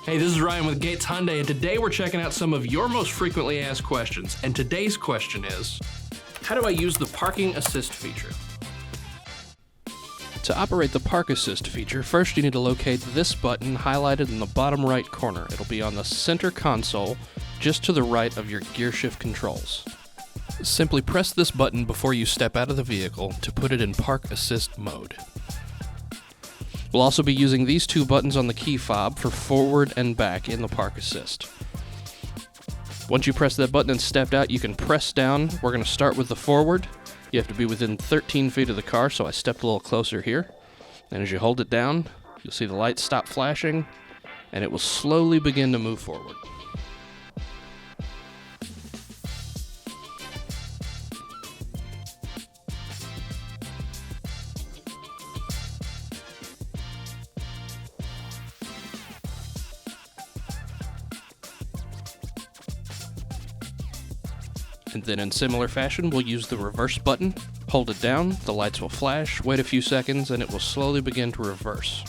Hey, this is Ryan with Gates Hyundai, and today we're checking out some of your most frequently asked questions. And today's question is, how do I use the parking assist feature? To operate the Park Assist feature, first you need to locate this button highlighted in the bottom right corner. It'll be on the center console, just to the right of your gear shift controls. Simply press this button before you step out of the vehicle to put it in Park Assist mode. We'll also be using these two buttons on the key fob for forward and back in the Park Assist. Once you press that button and stepped out, you can press down. We're going to start with the forward. You have to be within 13 feet of the car, so I stepped a little closer here. And as you hold it down, you'll see the lights stop flashing, and it will slowly begin to move forward. And then in similar fashion, we'll use the reverse button, hold it down, the lights will flash, wait a few seconds, and it will slowly begin to reverse.